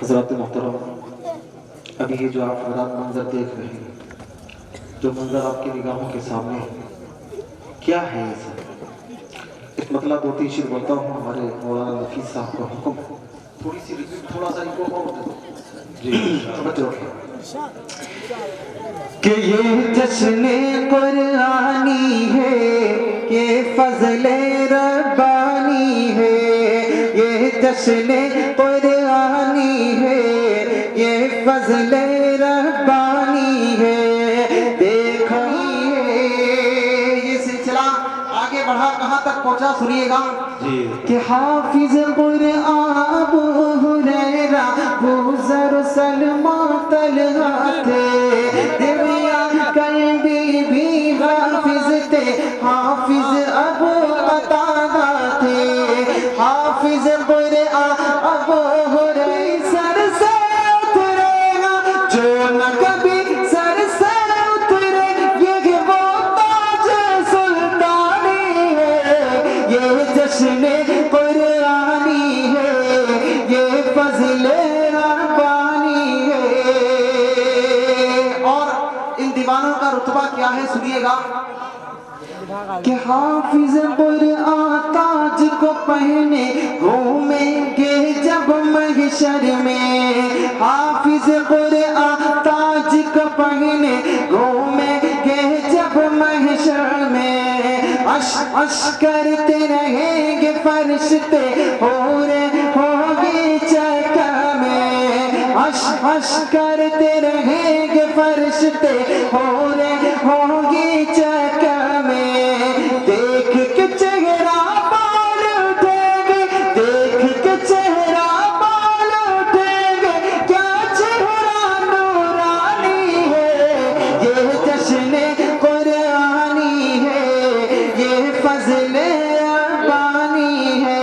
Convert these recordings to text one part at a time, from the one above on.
حضرات محترم، ابھی یہ جو آپ حضرات منظر دیکھ رہے ہیں، جو منظر آپ کی نگاہوں کے سامنے ہے، کیا ہے یہ سب؟ ایک مطلب دو تین شیر بولتا ہوں، ہمارے مولانا نفیس صاحب کا حکم ہے، تھوڑی سی ریپیٹ، تھوڑا سا ایکو اور جی توجہ رکھیں کہ یہ جشن قرآنی ہے، یہ فضل ربانی ہے، یہ جشن قرآنی ہے، یہ فضل ربانی ہے، دیکھو یہ سلسلہ آگے بڑھا کہاں تک پہنچا سنیے گا کہ حافظ قرآن ابو ہریرہ وہ ذر سلمہ طلحہ تھے، دنیا کلبی بھی حافظ تھے، حافظ ابو قتادہ تھے، حافظ قرآن ابو ہریرہ سر سے اترے گا جو نہ کبھی سر سے اترے، یہ وہ تاج سلطانی ہے، یہ جشن قرآنی ہے، یہ فضل ربانی ہے۔ اور ان دیوانوں کا رتبہ کیا ہے سنیے گا کہ حافظ قرآن تاج کو پہنے گھومیں گے جب محشر میں، حافظ قرآن تاج کو پہنے گھومیں گے جب محشر میں، عش عش کرتے رہیں گے فرشتے، حوریں ہوں گی چکا میں، عش عش کرتے رہیں گے فرشتے، حوریں ہوں گی چکا میں، دیکھ کے چہرہ بال اٹھیں گے، دیکھ کے چہرہ بال اٹھیں گے، کیا چہرہ نورانی ہے، یہ جشن قرآنی ہے، یہ فضل ربانی ہے،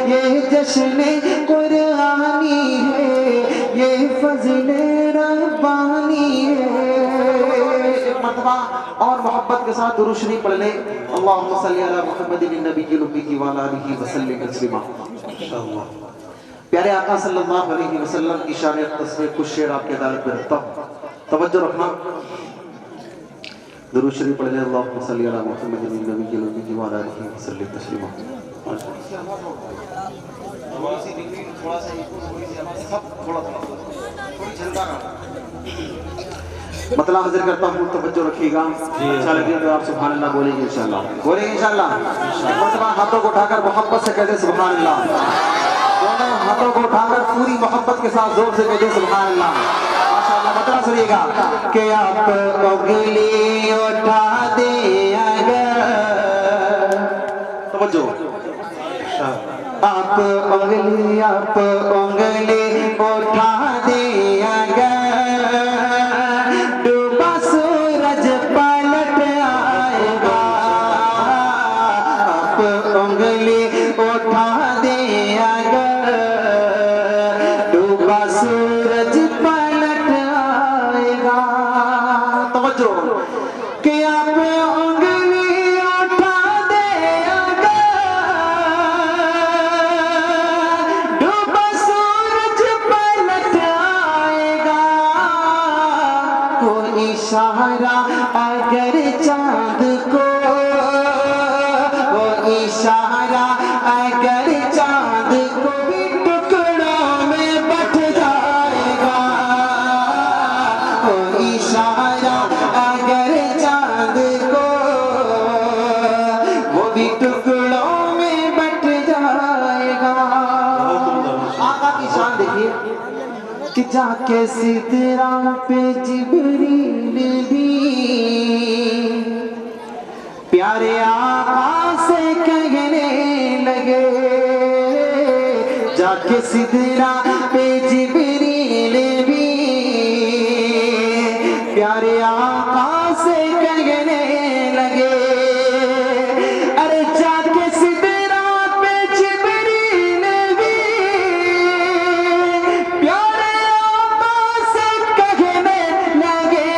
یہ جشن قرآنی ہے، یہ فضل ربانی ہے۔ ایک مرتبہ اور محبت کے ساتھ درود شریف پڑھ لیں، اللہم صلی علی محمد النبی الأمی وعلی آلہ وسلم تسلیما۔ پیارے آقا صلی اللہ علیہ وسلم کی شان اقدس میں کچھ شعر آپ کے عدالت میں رکھتا ہوں، توجہ رکھنا، درود شریف پڑھ لیں، اللہم صلی علی محمد النبی الأمی وعلی آلہ وسلم تسلیما۔ مطلب حاضر کرتا ہوں، توجہ رکھیے گا، اچھا لگے تو آپ سبحان اللہ بولیں گے انشاءاللہ، بولیں گے انشاءاللہ۔ ایک مرتبہ ہاتھوں کو اٹھا کر محبت سے کہہ دیں سبحان اللہ، دونوں ہاتھوں کو اٹھا کر پوری محبت کے ساتھ زور سے کہہ دیں سبحان اللہ، ماشاءاللہ۔ مطلب سنیے گا کہ آپ انگلی اٹھا دیں اگر، توجہ، آپ انگلی اٹھا دیں اگر، ڈوبا سورج پلٹ آئے گا، آپ انگلی اٹھا دیں اگر، ڈوبا سورج پلٹ آئے گا، توجہ کہ آپ انگلی اٹھا دیں اگر، ڈوبا سورج پلٹ آئے گا، کوئی اشارہ اگر چاند کو، وہ اشارہ اگر چاند کو بھی ٹکڑوں میں بٹ جائے گا، وہ اشارہ اگر چاند کو، وہ بھی ٹکڑوں میں بٹ جائے گا۔ آقا کی شان دیکھیے کہ جا کے سدرہ پہ جبریل بھی پیارے آقا سے کہنے لگے، جا کے سدرہ پہ جبریل بھی پیارے آقا سے کہنے لگے، ارے جا کے سدرہ پہ جبریل بھی پیارے آقا سے کہنے لگے،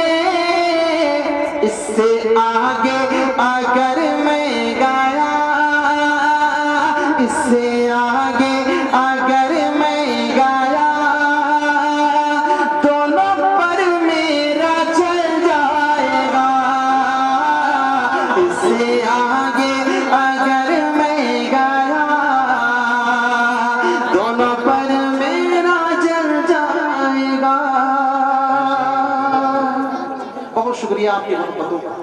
اس سے آگے اگر میں گیا، اس سے آگے اگر میں گیا، شکریہ آپ کی محبتوں کا.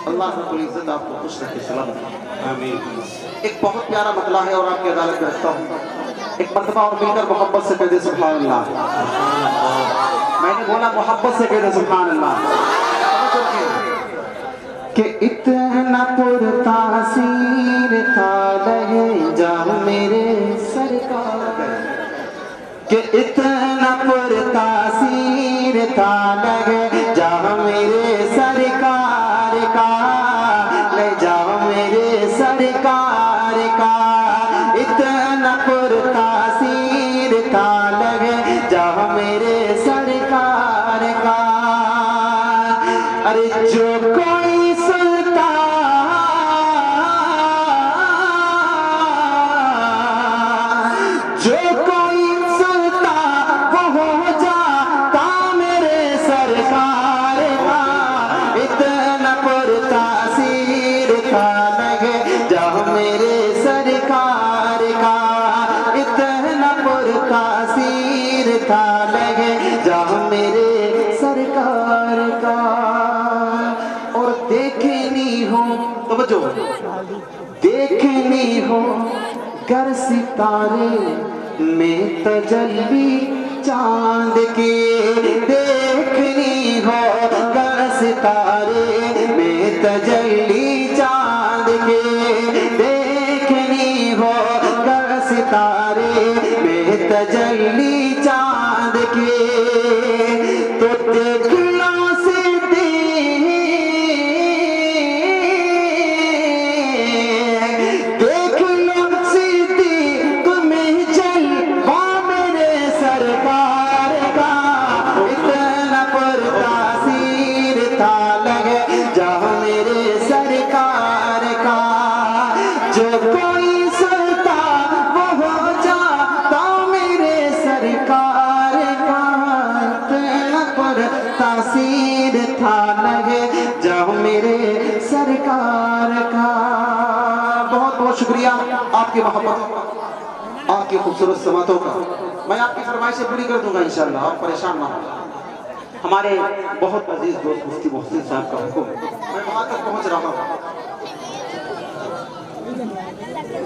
اللہ رب العزت آپ کو خوش رکھے سلامت. آمین. ایک بہت پیارا مطلع ہے اور آپ کی عدالت میں رکھتا ہوں. ایک مرتبہ اور مل کر محبت سے کہہ دے سبحان اللہ. میں نے بولا محبت سے کہہ دے سبحان اللہ. کہ اتنا پر تاثیر تھا لگے جا میرے سرکار. کہ اتنا پر تاثیر تھا لگے جا میرے سرکار کا. لے جا میرے سرکار کا. اتنا پر تاثیر تھا لگے جا میرے سرکار کا. ارے جو کوئی جو کوئی سنتا وہ ہو جاتا میرے سرکار کا. اتنا پر تاثیر تھا لگے جا میرے سرکار کا. اتنا پر تاثیر تھا لگے جا میرے سرکار کا. اور دیکھنی ہو توجہ دیکھنی ہو گر ستارے میں تجلی چاند کی. دیکھنی ہو گر ستارے میں تجلی چاند کی. دیکھنی ہو گر ستارے میں تجلی چاند کی. تو دیکھ لو جو کوئی سنتا وہ ہو جاتا میرے سرکار کا. اتنا پر تاثیر تھا لگے جا میرے سرکار کا. بہت بہت شکریہ آپ کی محبت آپ کی خوبصورت سماعتوں کا. میں آپ کی فرمائشیں پوری کر دوں گا انشاءاللہ. آپ پریشان نہ ہوں. ہمارے بہت عزیز دوست مفتی محسن صاحب کا حکم. میں وہاں تک پہنچ رہا ہوں.